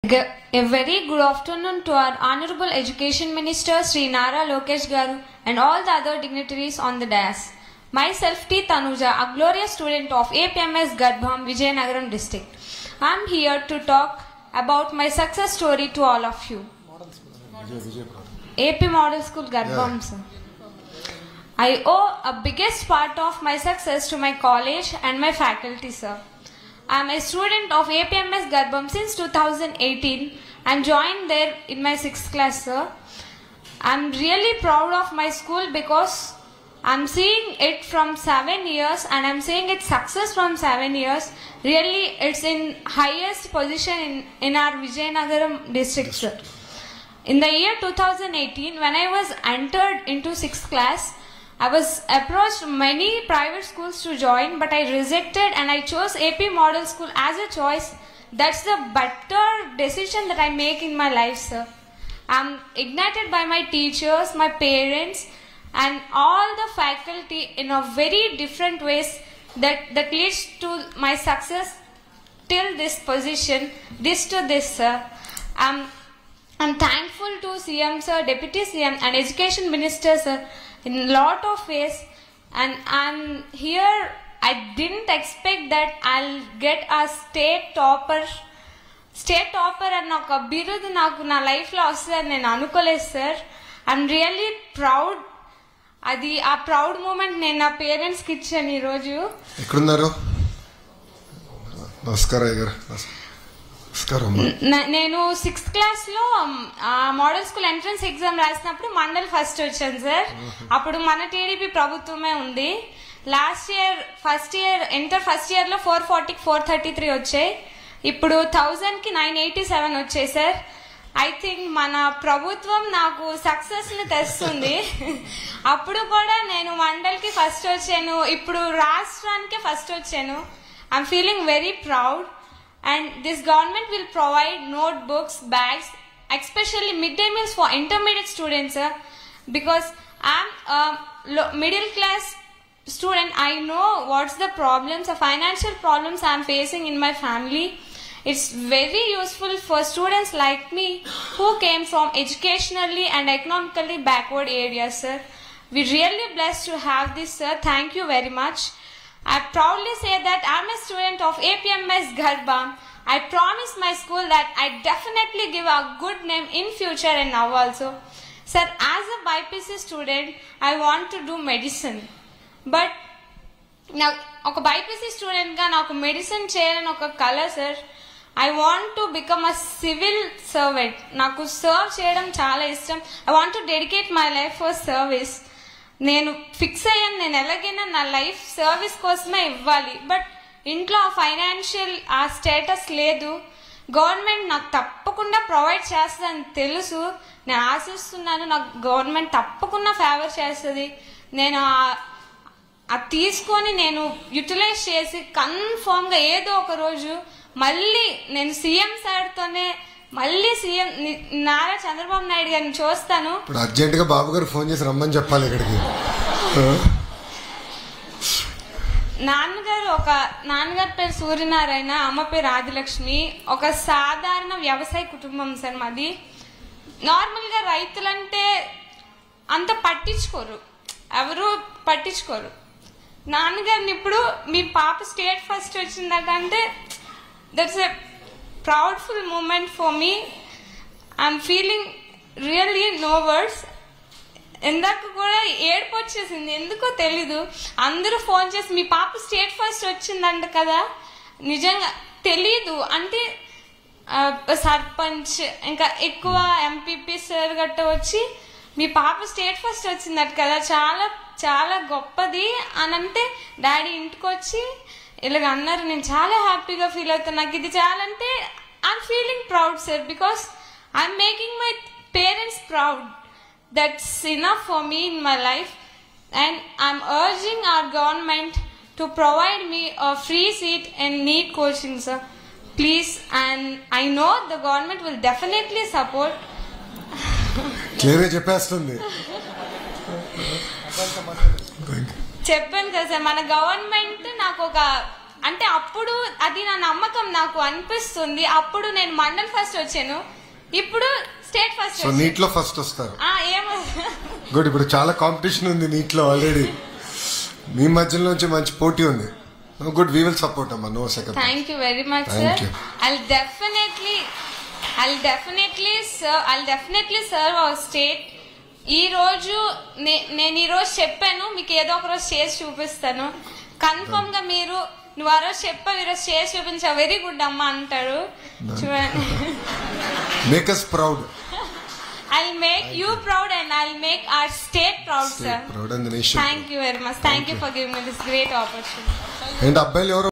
A very good afternoon to our Honorable Education Minister Sri Nara Lokesh Garu and all the other dignitaries on the dais. Myself T. Tanuja, a glorious student of APMS Garbham, Vijayanagaram district. I am here to talk about my success story to all of you. AP Model School Garbham, sir. I owe a biggest part of my success to my college and my faculty, sir. I am a student of APMS Garbham since 2018 and joined there in my 6th class, sir. I am really proud of my school because I am seeing it from 7 years and I am seeing its success from 7 years. Really, it's in highest position in our Vijayanagaram district, sir. In the year 2018, when I was entered into 6th class, I was approached many private schools to join, but I rejected and I chose AP Model School as a choice. That's the better decision that I make in my life, sir. I'm ignited by my teachers, my parents, and all the faculty in a very different ways that leads to my success till this position, this, sir. I'm thankful to CM, sir, Deputy CM, and Education Minister, sir, in a lot of ways, and I'm here. I didn't expect that I'll get a state topper and oka birudu naaku na life lo vastadani nenu anukoledu, sir. I'm really proud. Adi a proud moment nenu na parents ki ichchanu ee roju. Ekkunnaru? Namaskaram garu. నేను 6th class లో model school entrance exam రాసినప్పుడు mandal first వచ్చాను, sir. అప్పుడు మన TDP ప్రభుత్వమే ఉంది. Last year inter first year లో 440కి 433 వచ్చాయి. ఇప్పుడు 1000కి 987 వచ్చాయి, సార్. ఐ థింక్ మన ప్రభుత్వం నాకు సక్సెస్ ని తెస్తుంది. అప్పుడు కూడా నేను మండల్కి ఫస్ట్ వచ్చాను, ఇప్పుడు రాష్ట్రానికి ఫస్ట్ వచ్చాను. I'm feeling very proud. And this government will provide notebooks, bags, especially midday meals for intermediate students, sir. Because I'm a middle class student, I know what's the problems, the financial problems I'm facing in my family. It's very useful for students like me who came from educationally and economically backward areas, sir. We're really blessed to have this, sir. Thank you very much. I proudly say that I'm a student of APMS Garbham. I promise my school that I definitely give a good name in future and now also. Sir, as a BPC student, I want to do medicine. But now, oka BPC student ga naku medicine cheyalani oka kala, sir. I want to become a civil servant. Naku serve cheyadam chaala ishtam. I want to dedicate my life for service. నేను fix అయ్యాను, నేను ఎలాగైనా నా life service కోసమే ఇవ్వాలి. But ఇంట్లో financial ఆ status లేదు. గవర్నమెంట్ నాకు తప్పకుండా ప్రొవైడ్ చేస్తుందని తెలుసు. నేను ఆశిస్తున్నాను నాకు గవర్నమెంట్ తప్పకుండా ఫేవర్ చేస్తుంది. నేను అది తీసుకొని నేను యూటిలైజ్ చేసి కన్ఫామ్గా ఏదో ఒక రోజు మళ్ళీ నేను సీఎం సైడ్తోనే మళ్ళీ సీఎం నారా చంద్రబాబు నాయుడు గారిని చూస్తాను. ఇప్పుడు అర్జెంట్ గా బాబు గారు ఫోన్ చేసి రమ్మని చెప్పాలి ఇక్కడికి. నాన్నగారి పేరు సూర్యనారాయణ, అమ్మ పేరు ఆదిలక్ష్మి. ఒక సాధారణ వ్యవసాయ కుటుంబం, సార్ మాది. నార్మల్ గా రైతులంటే అంత పట్టించుకోరు, ఎవరు పట్టించుకోరు. నాన్నగారిని ఇప్పుడు మీ పాప స్టేట్ ఫస్ట్ వచ్చిందంటే that's a proudful moment for me. I'm feeling really no words. ఇందాక కూడా ఏడుపు వచ్చేసింది, ఎందుకో తెలీదు. అందరూ ఫోన్ చేసి మీ పాప స్టేట్ ఫస్ట్ వచ్చిందంట కదా. నిజంగా తెలీదు అంటే సర్పంచ్ ఇంకా ఎక్కువ ఎంపీపీ సార్ గట్ట వచ్చి మీ పాప స్టేట్ ఫస్ట్ వచ్చిందట కదా, చాలా చాలా గొప్పది అని అంటే డాడీ ఇంటికి వచ్చి ఇలాగ అన్నారు. నేను చాలా హ్యాపీగా ఫీల్ అవుతాను. నాకు ఇది చాలంటే I'm feeling proud, sir, because I'm making my parents proud. That's enough for me in my life. And I'm urging our government to provide me a free seat and NEET coaching, sir, please. And I know the government will definitely support. చెప్పేస్తుంది చెప్పాను కదా sir, మన government నాకు ఒక అంటే అప్పుడు అది నా నమ్మకం, నాకు అనిపిస్తుంది. అప్పుడు నేను మండల్ ఫస్ట్ వచ్చాను, ఇప్పుడు స్టేట్ ఫస్ట్. సో నీట్ లో ఫస్ట్ వస్తారు. ఏమో గుడ్. ఇప్పుడు చాలా కాంపిటీషన్ ఉంది నీట్ లో ఆల్రెడీ. మీ మధ్యలో నుంచి మంచి పోటీ ఉంది. గుడ్, వీ విల్ సపోర్ట్ అమ్మా. No second. Thank you very much sir. I'll definitely serve our state. ఈ రోజు నేను ఈ రోజు చెప్పాను, మీకు ఏదో ఒక రోజు చేసి చూపిస్తాను. కన్ఫర్మ్ గా మీరు నువ్వు ఆ రోజు చెప్పావు, ఈ రోజు చేసి చూపించావు, వెరీ గుడ్ అమ్మా అంటారు. చూడండి. Make us proud. I'll make you proud and I'll make our state proud, sir. Proud and the nation. Thank you very much. Thank you for giving me this great opportunity. And అబ్బాయిలు ఎవరు